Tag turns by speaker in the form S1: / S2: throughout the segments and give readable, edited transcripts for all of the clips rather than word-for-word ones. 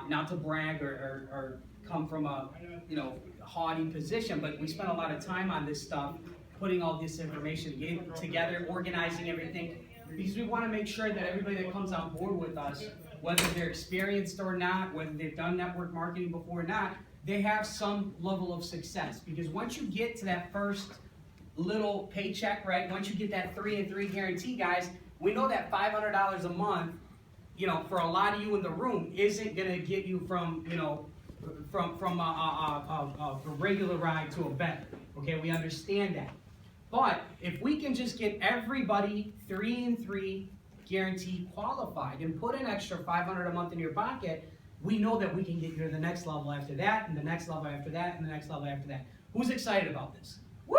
S1: not to brag or come from a, haughty position, but we spent a lot of time on this stuff, putting all this information together, organizing everything, because we want to make sure that everybody that comes on board with us, whether they're experienced or not, whether they've done network marketing before or not, they have some level of success. Because once you get to that first little paycheck, right? Once you get that 3 and 3 guarantee, guys, we know that $500 a month, for a lot of you in the room, isn't going to get you from a regular ride to a better. Okay, we understand that. But if we can just get everybody 3 and 3 guarantee qualified and put an extra $500 a month in your pocket, we know that we can get you to the next level after that, and the next level after that, and the next level after that. Who's excited about this? Woo!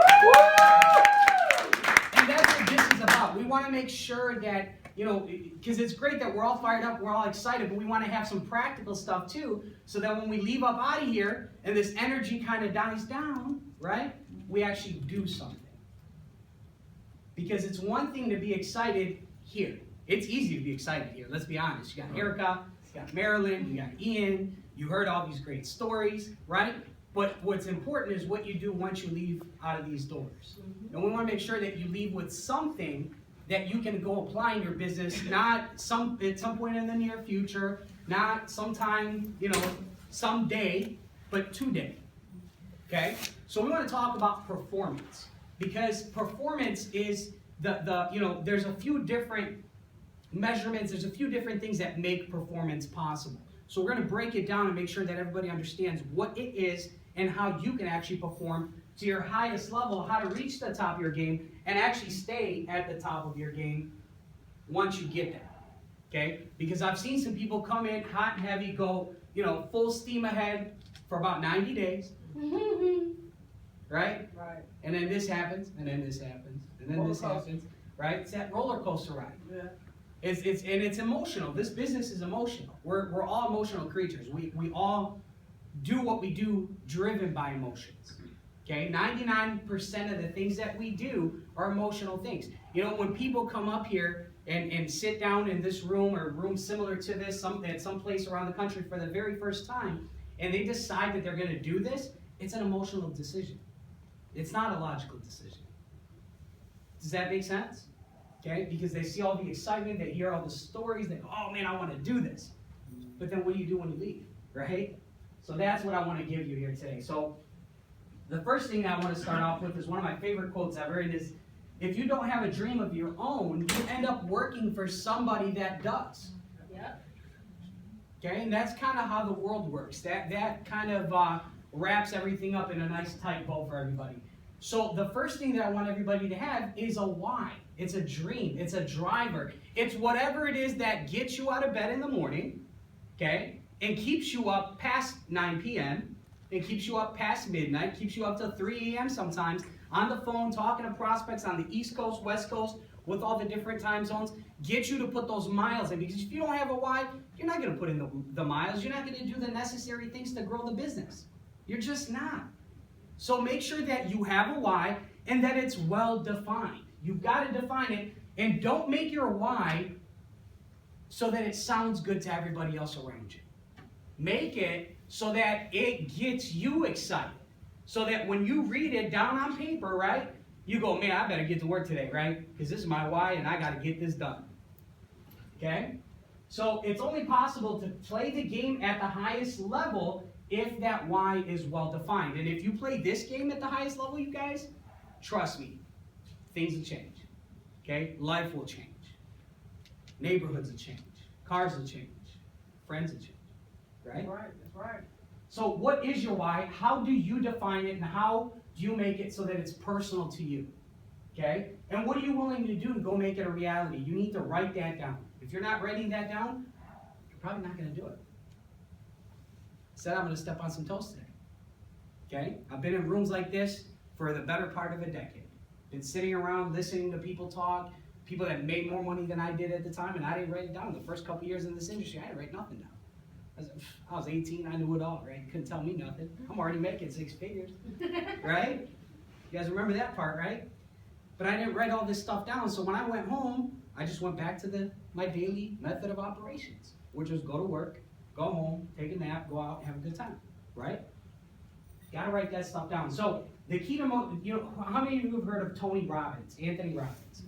S1: And that's what this is about. We want to make sure that, because it's great that we're all fired up, we're all excited, but we want to have some practical stuff too, so that when we leave up out of here and this energy kind of dies down, right, we actually do something. Because it's one thing to be excited here. It's easy to be excited here, let's be honest. You got Erica, you got Marilyn, you got Ian, you heard all these great stories, right? But what's important is what you do once you leave out of these doors. And we want to make sure that you leave with something that you can go apply in your business, not at some point in the near future, not sometime, someday, but today. Okay? So we want to talk about performance. Because performance is there's a few different measurements, there's a few different things that make performance possible. So we're going to break it down and make sure that everybody understands what it is and how you can actually perform to your highest level, how to reach the top of your game and actually stay at the top of your game once you get there. Okay? Because I've seen some people come in hot and heavy, go, full steam ahead for about 90 days. Right? Right. And then this happens, and then this happens, and then this happens. Right? It's that roller coaster ride. Yeah. It's emotional. This business is emotional. We're all emotional creatures. We all do what we do driven by emotions. Okay? 99% of the things that we do are emotional things. When people come up here and sit down in this room or room similar to this at some place around the country for the very first time, and they decide that they're going to do this, it's an emotional decision. It's not a logical decision. Does that make sense? Okay? Because they see all the excitement, they hear all the stories, they go, oh man, I want to do this. But then what do you do when you leave? Right? So that's what I want to give you here today. So the first thing I want to start off with is one of my favorite quotes ever, and is, if you don't have a dream of your own, you end up working for somebody that does. Yep. Okay? And that's kind of how the world works. That kind of wraps everything up in a nice tight bow for everybody. So the first thing that I want everybody to have is a why. It's a dream. It's a driver. It's whatever it is that gets you out of bed in the morning, okay, and keeps you up past 9 p.m., and keeps you up past midnight, keeps you up till 3 a.m. sometimes, on the phone, talking to prospects on the East Coast, West Coast, with all the different time zones, get you to put those miles in. Because if you don't have a why, you're not going to put in the miles. You're not going to do the necessary things to grow the business. You're just not. So make sure that you have a why and that it's well defined. You've got to define it, and don't make your why so that it sounds good to everybody else around you. Make it so that it gets you excited. So that when you read it down on paper, right, you go, man, I better get to work today, right? Because this is my why and I got to get this done. Okay? So it's only possible to play the game at the highest level if that why is well defined. And if you play this game at the highest level, you guys, trust me, things will change. Okay? Life will change. Neighborhoods will change. Cars will change. Friends will change. Right?
S2: That's right. That's right.
S1: So what is your why? How do you define it, and how do you make it so that it's personal to you? Okay? And what are you willing to do to go make it a reality? You need to write that down. If you're not writing that down, you're probably not going to do it. Said I'm going to step on some toes today. Okay? I've been in rooms like this for the better part of a decade. Been sitting around listening to people talk, people that made more money than I did at the time, and I didn't write it down. The first couple years in this industry, I didn't write nothing down. I was 18, I knew it all, right? Couldn't tell me nothing. I'm already making 6 figures, right? You guys remember that part, right? But I didn't write all this stuff down, so when I went home, I just went back to my daily method of operations, which was go to work, go home, take a nap, go out, have a good time, right? Gotta write that stuff down. So the key to, how many of you have heard of Tony Robbins, Anthony Robbins?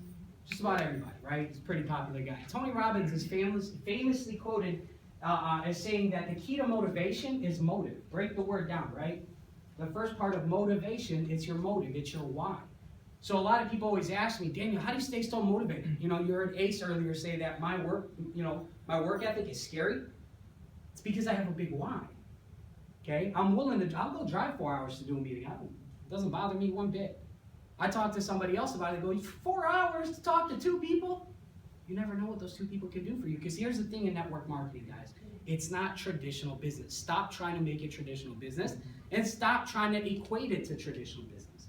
S1: Just about everybody, right? He's a pretty popular guy. Tony Robbins is famously quoted as saying that the key to motivation is motive. Break the word down, right? The first part of motivation is your motive, it's your why. So a lot of people always ask me, Daniel, how do you stay so motivated? You heard Ace earlier say that my work ethic is scary. It's because I have a big why. Okay? I'll go drive 4 hours to do a meeting. It doesn't bother me one bit. I talk to somebody else about it, go, 4 hours to talk to 2 people? You never know what those 2 people can do for you. Because here's the thing in network marketing, guys. It's not traditional business. Stop trying to make it traditional business, and stop trying to equate it to traditional business.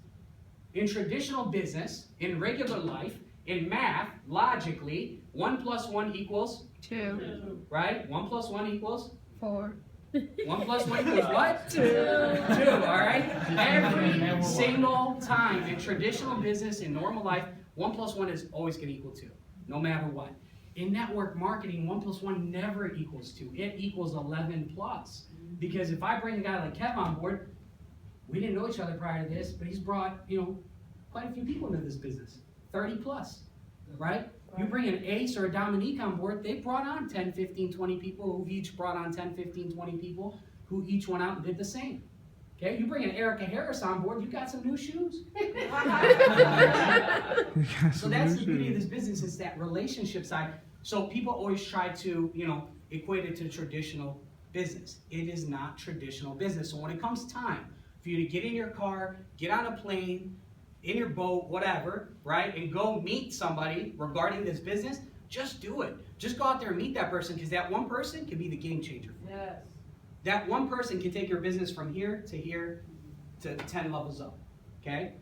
S1: In traditional business, in regular life, in math, logically, 1 + 1 equals
S2: 2.
S1: Right? 1 + 1 equals
S2: 4.
S1: 1 + 1 equals what? 2. 2, all right? Every single time in traditional business, in normal life, 1 + 1 is always going to equal 2, no matter what. In network marketing, 1 + 1 never equals 2. It equals 11 plus. Because if I bring a guy like Kev on board, we didn't know each other prior to this, but he's brought, quite a few people into this business, 30 plus, right? You bring an Ace or a Dominique on board, they brought on 10, 15, 20 people who've each brought on 10, 15, 20 people who each went out and did the same. Okay, you bring an Erica Harris on board, you got some new shoes. So that's the beauty of this business, is that relationship side. So people always try to, equate it to traditional business. It is not traditional business. So when it comes time for you to get in your car, get on a plane, in your boat, whatever, right, and go meet somebody regarding this business, just do it. Just go out there and meet that person, because that one person can be the game changer.
S3: Yes.
S1: That one person can take your business from here to 10 levels up, okay?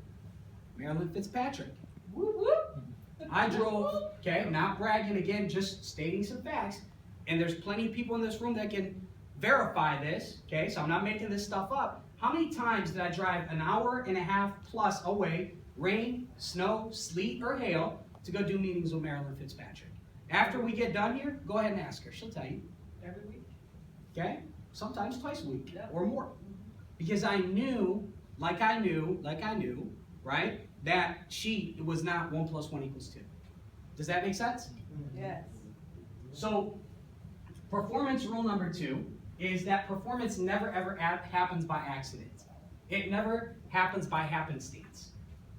S1: Marilyn Fitzpatrick. Whoop, whoop. I drove, okay, not bragging again, just stating some facts, and there's plenty of people in this room that can verify this, okay, so I'm not making this stuff up. How many times did I drive an hour and a half plus away, rain, snow, sleet, or hail, to go do meetings with Marilyn Fitzpatrick? After we get done here, go ahead and ask her. She'll tell you.
S3: Every week.
S1: Okay? Sometimes twice a week or more. Because I knew, like I knew, right, that she was not 1 + 1 = 2. Does that make sense?
S3: Yes.
S1: So, performance rule number 2 is that performance never ever happens by accident. It never happens by happenstance,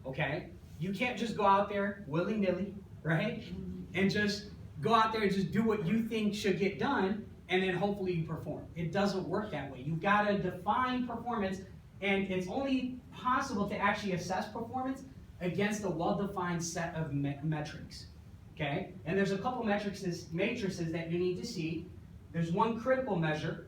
S1: okay? You can't just go out there willy-nilly, right? And just go out there and just do what you think should get done, and then hopefully you perform. It doesn't work that way. You've got to define performance, and it's only possible to actually assess performance against a well-defined set of metrics, okay? And there's a couple matrices that you need to see. There's 1 critical measure,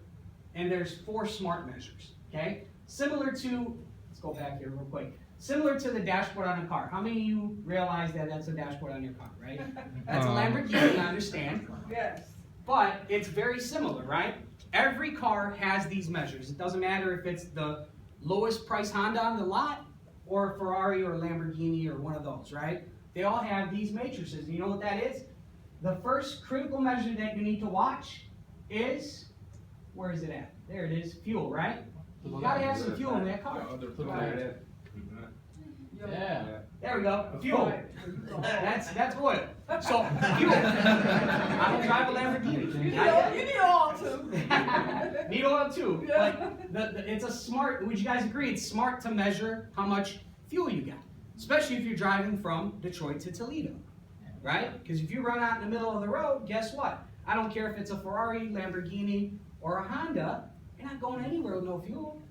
S1: and there's 4 smart measures, okay? Similar to, let's go back here real quick. Similar to the dashboard on a car. How many of you realize that that's a dashboard on your car, right? That's a Lamborghini, I understand.
S3: Yes.
S1: But it's very similar, right? Every car has these measures. It doesn't matter if it's the lowest price Honda on the lot, or a Ferrari or a Lamborghini or one of those, right? They all have these matrices. You know what that is? The first critical measure that you need to watch is, where is it at? There it is, fuel, right? You gotta have some fuel in that car. Right.
S3: Yeah.
S1: There we go, fuel. That's oil. So, fuel. I don't drive a Lamborghini.
S3: You need oil too.
S1: Need oil too. But it's a smart, would you guys agree, it's smart to measure how much fuel you got. Especially if you're driving from Detroit to Toledo, right? Because if you run out in the middle of the road, guess what? I don't care if it's a Ferrari, Lamborghini, or a Honda, you're not going anywhere with no fuel.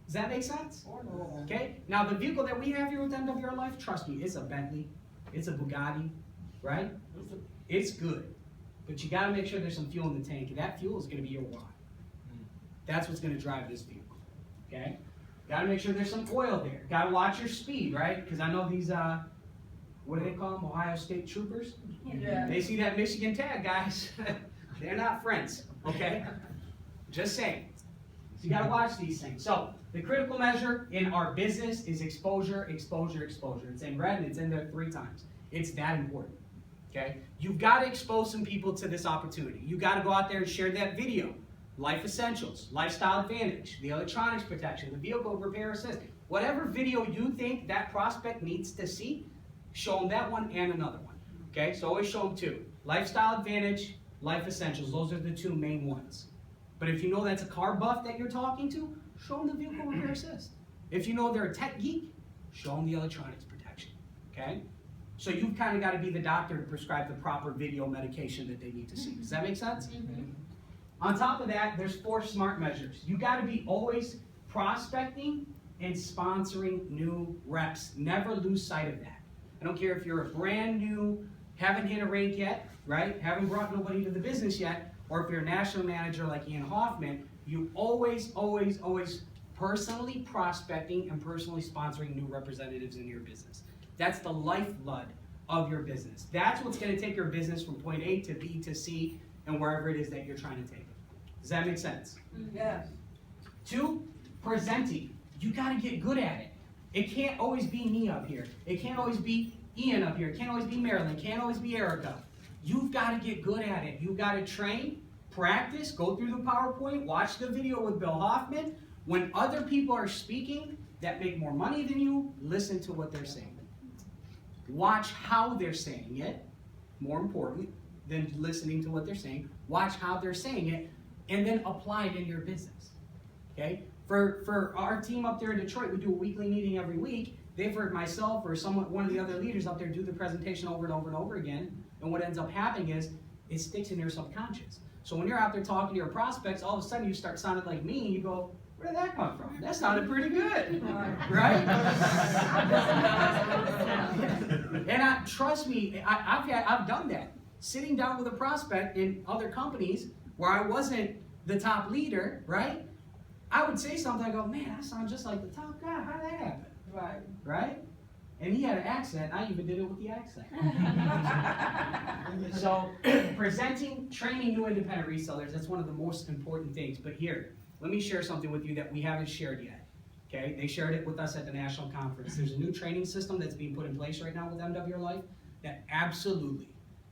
S1: Does that make sense? Okay? Now, the vehicle that we have here with MWR Life, trust me, it's a Bentley, it's a Bugatti, right? It's good. But you got to make sure there's some fuel in the tank, and that fuel is going to be your why. That's what's going to drive this vehicle, okay? Got to make sure there's some oil there. Got to watch your speed, right? Because I know these, what do they call them, Ohio State Troopers?
S3: Yeah.
S1: They see that Michigan tag, guys. They're not friends, okay? Just saying. So you got to watch these things. So the critical measure in our business is exposure, exposure, exposure. It's in red and it's in there 3 times. It's that important, okay? You've got to expose some people to this opportunity. You got to go out there and share that video Life Essentials, Lifestyle Advantage, the Electronics Protection, the Vehicle Repair Assist. Whatever video you think that prospect needs to see, show them that one and another one. Okay, so always show them two. Lifestyle Advantage, Life Essentials, those are the two main ones. But if you know that's a car buff that you're talking to, show them the Vehicle Repair Assist. If you know they're a tech geek, show them the Electronics Protection. Okay? So you've kind of got to be the doctor to prescribe the proper video medication that they need to see. Does that make sense? Mm-hmm. On top of that, there's 4 SMART measures. You got to be always prospecting and sponsoring new reps. Never lose sight of that. I don't care if you're a brand new, haven't hit a rank yet, right? Haven't brought nobody to the business yet, or if you're a national manager like Ian Hoffman, you always personally prospecting and personally sponsoring new representatives in your business. That's the lifeblood of your business. That's what's going to take your business from point A to B to C and wherever it is that you're trying to take it. Does that make sense?
S3: Yes.
S1: 2, presenting. You got to get good at it. It can't always be me up here. It can't always be Ian up here. It can't always be Marilyn. It can't always be Erica. You've got to get good at it. You've got to train, practice, go through the PowerPoint, watch the video with Bill Hoffman. When other people are speaking that make more money than you, listen to what they're saying. Watch how they're saying it, more important than listening to what they're saying. Watch how they're saying it, and then apply it in your business. Okay? For our team up there in Detroit, we do a weekly meeting every week. They've heard myself or one of the other leaders up there do the presentation over and over and over again, and what ends up happening is it sticks in your subconscious. So when you're out there talking to your prospects, all of a sudden you start sounding like me, and you go, where did that come from? That sounded pretty good, right? And trust me, I've done that. Sitting down with a prospect in other companies where I wasn't the top leader, right? I would say something, I go, man, that sounds just like the top guy. How did that happen?
S3: Right.
S1: Right? And he had an accent. I even did it with the accent. So, presenting, training new independent resellers, that's one of the most important things. But here, let me share something with you that we haven't shared yet. Okay? They shared it with us at the national conference. There's a new training system that's being put in place right now with MWR Life that absolutely,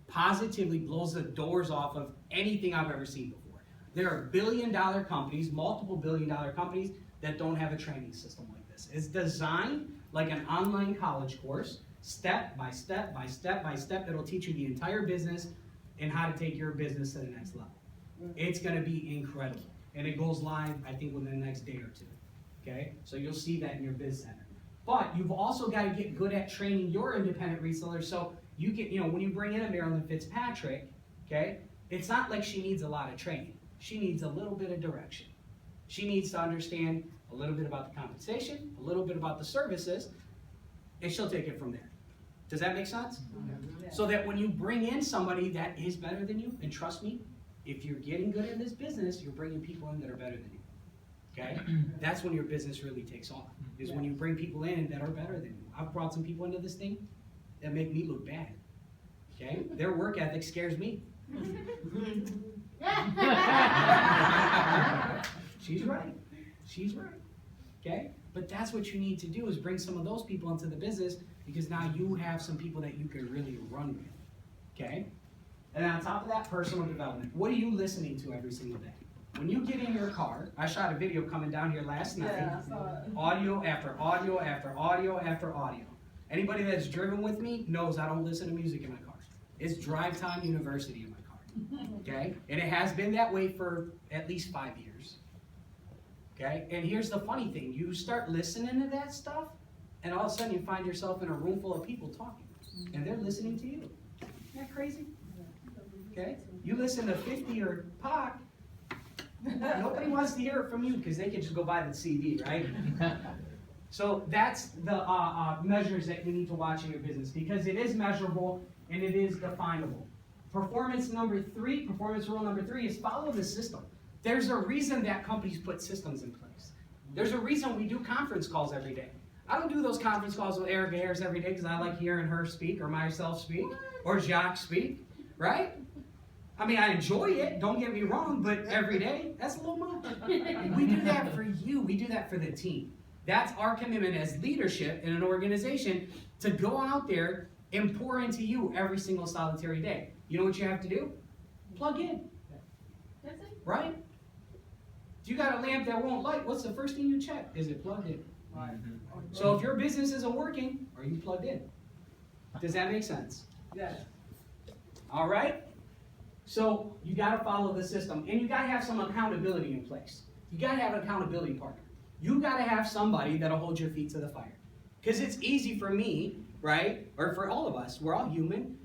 S1: positively blows the doors off of anything I've ever seen before. There are billion-dollar companies, multiple billion-dollar companies, that don't have a training system like this. It's designed like an online college course, step by step by step by step. It'll teach you the entire business and how to take your business to the next level. It's going to be incredible. And it goes live, I think, within the next day or two. Okay? So you'll see that in your biz center. But you've also got to get good at training your independent resellers. So you get, when you bring in a Marilyn Fitzpatrick, okay, it's not like she needs a lot of training. She needs a little bit of direction. She needs to understand a little bit about the compensation, a little bit about the services, and she'll take it from there. Does that make sense?
S3: Yeah.
S1: So that when you bring in somebody that is better than you, and trust me, if you're getting good in this business, you're bringing people in that are better than you. Okay? That's when your business really takes off, is when you bring people in that are better than you. I've brought some people into this thing that make me look bad. Okay? Their work ethic scares me. She's right. She's right. Okay? But that's what you need to do, is bring some of those people into the business, because now you have some people that you can really run with. Okay? And on top of that, personal development. What are you listening to every single day? When you get in your car, I shot a video coming down here last night.
S3: Yeah, I saw it.
S1: Audio after audio after audio after audio. Anybody that's driven with me knows I don't listen to music in my car. It's drive time university in my car. Okay? And it has been that way for at least 5 years. Okay? And here's the funny thing. You start listening to that stuff, and all of a sudden you find yourself in a room full of people talking. And they're listening to you. Isn't that crazy? Okay? You listen to 50 or Pac, nobody wants to hear it from you because they can just go buy the CD, right? So that's the measures that you need to watch in your business, because it is measurable and it is definable. Performance rule number three is follow the system. There's a reason that companies put systems in place. There's a reason we do conference calls every day. I don't do those conference calls with Erica Ayers every day because I like hearing her speak or myself speak or Jacques speak, right? I mean, I enjoy it, don't get me wrong, but every day, that's a little much. We do that for you. We do that for the team. That's our commitment as leadership in an organization, to go out there and pour into you every single solitary day. You know what you have to do? Plug in.
S2: That's it.
S1: Right? If you got a lamp that won't light, what's the first thing you check? Is it plugged in?
S3: Right.
S1: So if your business isn't working, are you plugged in? Does that make sense?
S3: Yes.
S1: All right? So you got to follow the system, and you got to have some accountability in place. You got to have an accountability partner. You got to have somebody that'll hold your feet to the fire. Because it's easy for me, right, or for all of us, we're all human,